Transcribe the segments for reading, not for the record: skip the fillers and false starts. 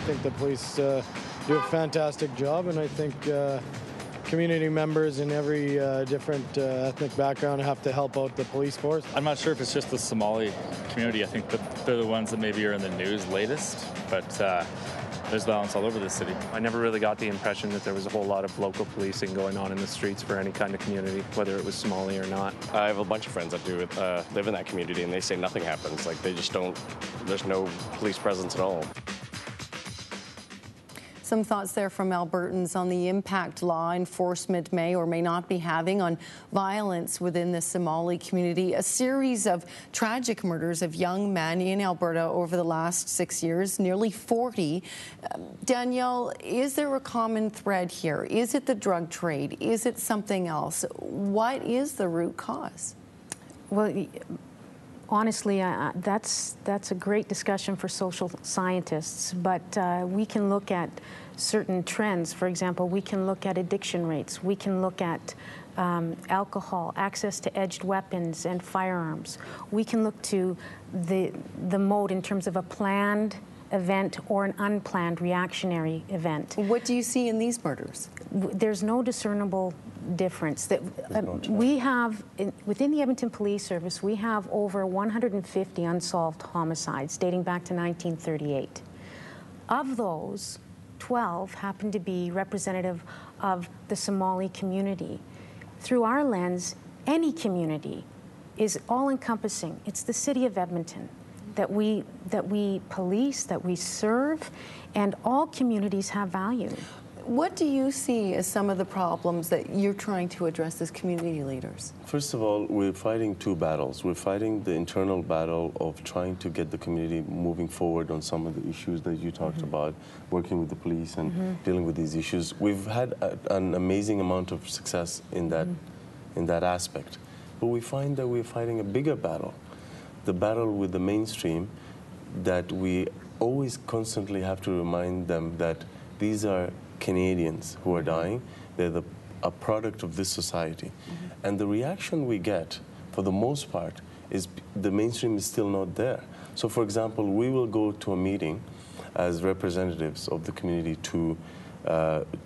think the police do a fantastic job, and I think community members in every different ethnic background have to help out the police force. I'm not sure if it's just the Somali community. I think that they're the ones that maybe are in the news latest, but there's violence all over the city. I never really got the impression that there was a whole lot of local policing going on in the streets for any kind of community, whether it was Somali or not. I have a bunch of friends that do live in that community, and they say nothing happens. Like, they just don't, there's no police presence at all. Some thoughts there from Albertans on the impact law enforcement may or may not be having on violence within the Somali community. A series of tragic murders of young men in Alberta over the last 6 years, nearly 40. Danielle, is there a common thread here? Is it the drug trade? Is it something else? What is the root cause? Well, honestly, that's a great discussion for social scientists, but we can look at certain trends. For example, we can look at addiction rates. We can look at alcohol, access to edged weapons and firearms. We can look to the mode in terms of a planned event or an unplanned reactionary event. What do you see in these murders? There's no discernible difference. We have, within the Edmonton Police Service, we have over 150 unsolved homicides dating back to 1938. Of those, 12 happen to be representative of the Somali community. Through our lens, any community is all-encompassing. It's the city of Edmonton that we police, that we serve, and all communities have value. What do you see as some of the problems that you're trying to address as community leaders? First of all, we're fighting two battles. We're fighting the internal battle of trying to get the community moving forward on some of the issues that you talked about, working with the police and dealing with these issues. We've had an amazing amount of success in that aspect. But we find that we're fighting a bigger battle, the battle with the mainstream, that we always constantly have to remind them that these are Canadians who are dying. They're a product of this society. And the reaction we get, for the most part, is the mainstream is still not there. So, for example, we will go to a meeting as representatives of the community to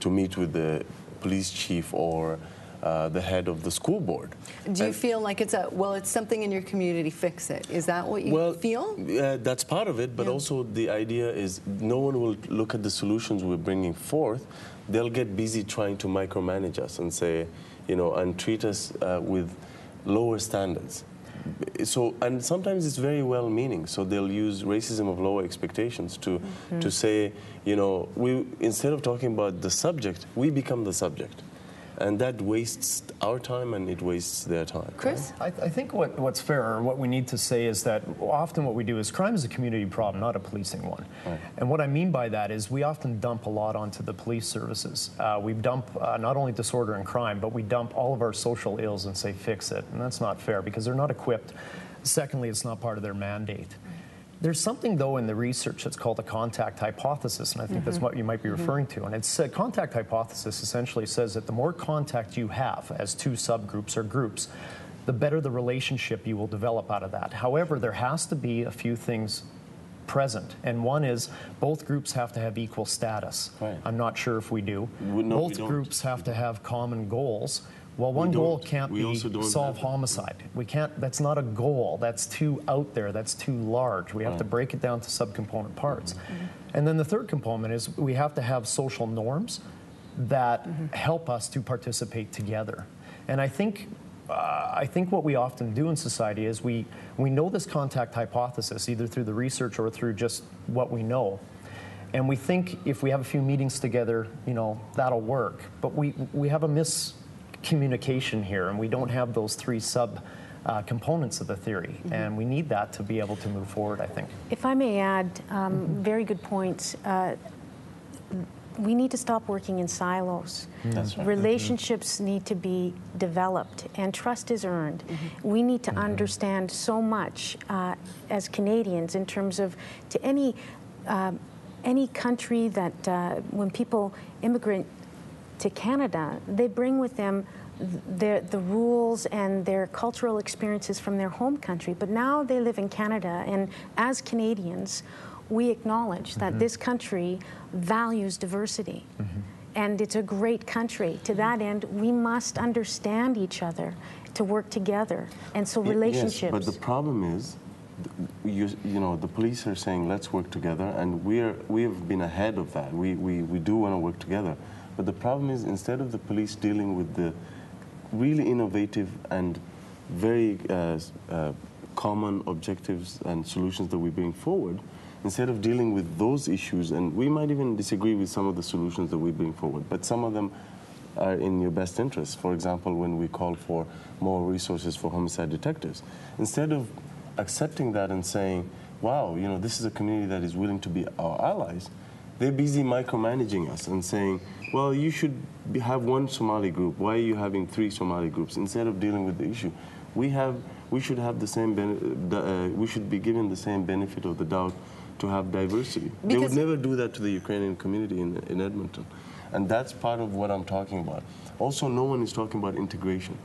meet with the police chief or the head of the school board. Do you feel like it's something in your community, fix it? Is that what you feel? That's part of it, but also the idea is no one will look at the solutions we're bringing forth. They'll get busy trying to micromanage us and say, you know, and treat us with lower standards. So, and sometimes it's very well-meaning, so they'll use racism of lower expectations to say, you know, instead of talking about the subject, we become the subject. And that wastes our time and it wastes their time. Chris? I think what's fair, or what we need to say, is that often what we do is crime is a community problem, not a policing one. Right. And what I mean by that is we often dump a lot onto the police services. We dump not only disorder and crime, but we dump all of our social ills and say fix it. And that's not fair because they're not equipped. Secondly, it's not part of their mandate. There's something, though, in the research that's called a contact hypothesis, and I think that's what you might be referring to. And it's a contact hypothesis essentially says that the more contact you have as two subgroups or groups, the better the relationship you will develop out of that. However, there has to be a few things present, and one is both groups have to have equal status. Right. I'm not sure if we do. Both groups have to have common goals. Well, one goal can't be solve homicide. We can't, that's not a goal. That's too out there. That's too large. We have to break it down to subcomponent parts. And then the third component is we have to have social norms that help us to participate together. And I think what we often do in society is we know this contact hypothesis, either through the research or through just what we know. And we think if we have a few meetings together, you know, that'll work. But we have a miscommunication here, and we don't have those three components of the theory, and we need that to be able to move forward, I think. If I may add, very good points. We need to stop working in silos. That's right. Relationships need to be developed, and trust is earned. We need to understand so much as Canadians in terms of to any country that when people immigrate to Canada, they bring with them the rules and their cultural experiences from their home country, but now they live in Canada, and as Canadians, we acknowledge that this country values diversity. And it's a great country. To that end, we must understand each other to work together. And so relationships. Yes, but the problem is, you know, the police are saying, let's work together, and we have been ahead of that. We do want to work together. But the problem is, instead of the police dealing with the really innovative and very common objectives and solutions that we bring forward, instead of dealing with those issues, and we might even disagree with some of the solutions that we bring forward, but some of them are in your best interest. For example, when we call for more resources for homicide detectives, instead of accepting that and saying, wow, you know, this is a community that is willing to be our allies, they're busy micromanaging us and saying, well, you should have one Somali group. Why are you having 3 Somali groups? Instead of dealing with the issue, we should have the same. We should be given the same benefit of the doubt to have diversity. They would never do that to the Ukrainian community in Edmonton, and that's part of what I'm talking about. Also, no one is talking about integration.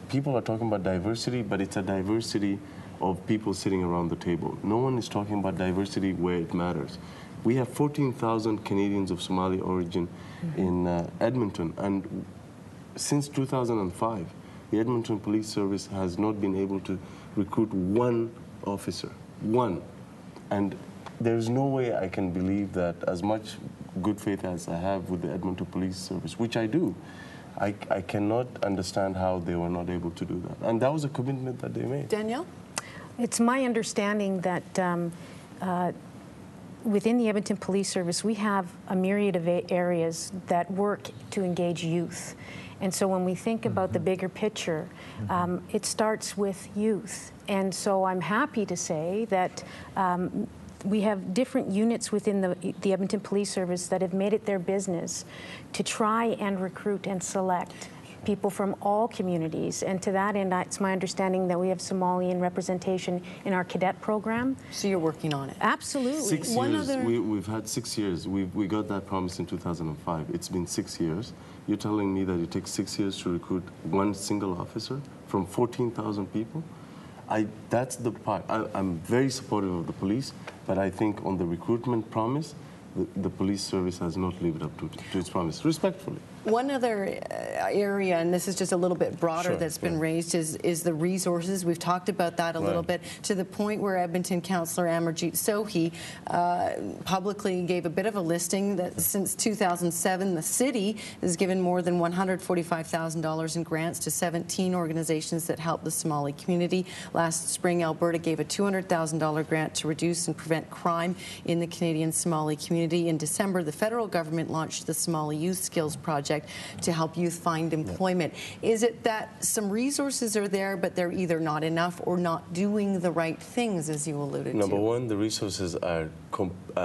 People are talking about diversity, but it's a diversity of people sitting around the table. No one is talking about diversity where it matters. We have 14,000 Canadians of Somali origin in Edmonton, and since 2005, the Edmonton Police Service has not been able to recruit one officer, one. And there's no way I can believe that, as much good faith as I have with the Edmonton Police Service, which I do, I cannot understand how they were not able to do that. And that was a commitment that they made. Danielle? It's my understanding that within the Edmonton Police Service, we have a myriad of areas that work to engage youth. And so when we think about the bigger picture, it starts with youth. And so I'm happy to say that we have different units within the Edmonton Police Service that have made it their business to try and recruit and select people from all communities. And to that end, it's my understanding that we have Somalian representation in our cadet program. So you're working on it? Absolutely. 6 years. We've had 6 years. We got that promise in 2005. It's been 6 years. You're telling me that it takes 6 years to recruit one single officer from 14,000 people? That's the part. I'm very supportive of the police, but I think on the recruitment promise, the police service has not lived up to its promise, respectfully. One other area, and this is just a little bit broader, that's been raised, is the resources. We've talked about that a little bit, to the point where Edmonton Councillor Amarjeet Sohi publicly gave a bit of a listing that since 2007, the city has given more than $145,000 in grants to 17 organizations that help the Somali community. Last spring, Alberta gave a $200,000 grant to reduce and prevent crime in the Canadian Somali community. In December, the federal government launched the Somali Youth Skills Project to help youth find employment. Is it that some resources are there, but they're either not enough or not doing the right things, as you alluded to? Number one, the resources are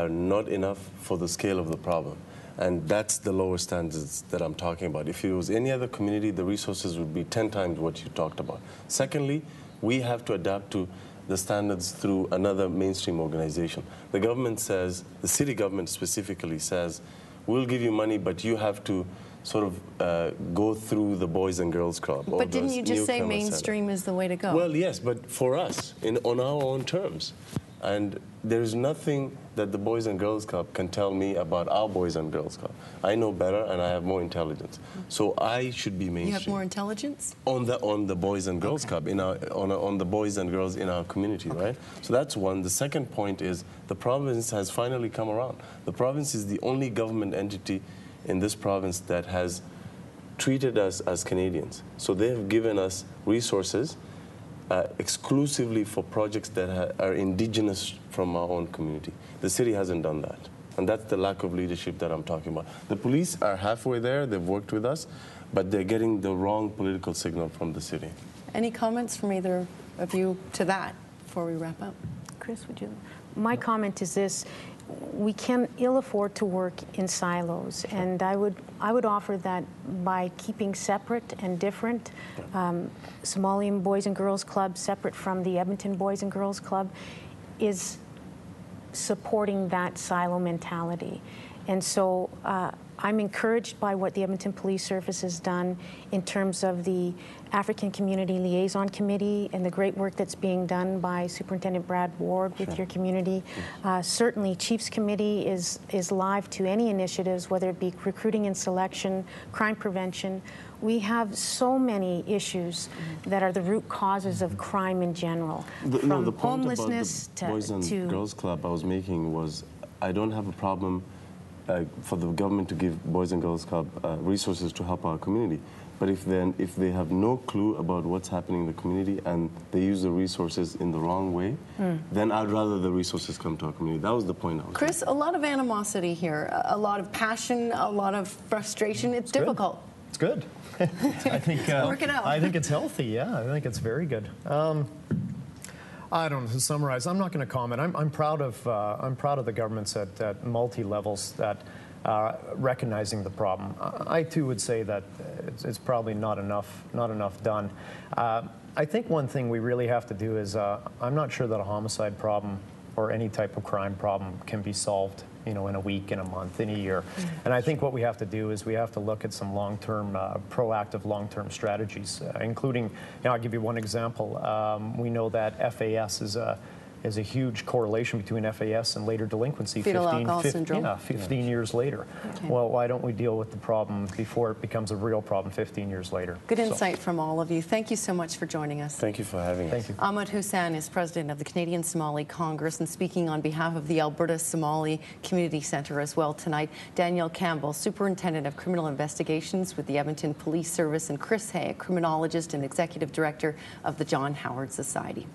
not enough for the scale of the problem. And that's the lower standards that I'm talking about. If it was any other community, the resources would be 10 times what you talked about. Secondly, we have to adapt to the standards through another mainstream organization. The government says, the city government specifically says, we'll give you money, but you have to sort of go through the Boys and Girls Club. But didn't you just say mainstream is the way to go? Well, yes, but for us, on our own terms. And there's nothing that the Boys and Girls Club can tell me about our Boys and Girls Club. I know better, and I have more intelligence. So I should be mainstream. You have more intelligence? On the Boys and Girls Club, on the boys and girls in our community, right? So that's one. The second point is the province has finally come around. The province is the only government entity in this province that has treated us as Canadians. So they have given us resources exclusively for projects that are indigenous from our own community. The city hasn't done that. And that's the lack of leadership that I'm talking about. The police are halfway there, they've worked with us, but they're getting the wrong political signal from the city. Any comments from either of you to that before we wrap up? Chris, would you? My comment is this: we can ill afford to work in silos, and I would offer that by keeping separate and different Somalian Boys and Girls Club separate from the Edmonton Boys and Girls Club is supporting that silo mentality. And so I'm encouraged by what the Edmonton Police Service has done in terms of the African Community Liaison Committee and the great work that's being done by Superintendent Brad Ward with your community. Certainly, Chiefs Committee is live to any initiatives, whether it be recruiting and selection, crime prevention. We have so many issues that are the root causes of crime in general, from the point homelessness about the Boys and Girls Club I was making was I don't have a problem for the government to give Boys and Girls Club resources to help our community. But if they have no clue about what's happening in the community and they use the resources in the wrong way, then I'd rather the resources come to our community. That was the point I was Chris, a lot of animosity here, a lot of passion, a lot of frustration. It's difficult. Good. It's good. I think work it out. I think it's healthy. Yeah, I think it's very good. I don't know, to summarize, I'm not going to comment. I'm proud of the governments at multi levels that recognizing the problem. I too would say that it's probably not enough done. I think one thing we really have to do is I'm not sure that a homicide problem or any type of crime problem can be solved, in a week, in a month, in a year. And I think what we have to do is we have to look at some long-term, proactive long-term strategies, including, I'll give you one example. We know that FAS is a huge correlation between FAS and later delinquency. Fetal alcohol syndrome. Yeah, 15 years later. Okay. Well, why don't we deal with the problem before it becomes a real problem 15 years later? Good insight from all of you. Thank you so much for joining us. Thank you for having us. Thank you. Ahmed Hussen is president of the Canadian Somali Congress and speaking on behalf of the Alberta Somali Community Centre as well tonight. Danielle Campbell, Superintendent of Criminal Investigations with the Edmonton Police Service, and Chris Hay, criminologist and Executive Director of the John Howard Society.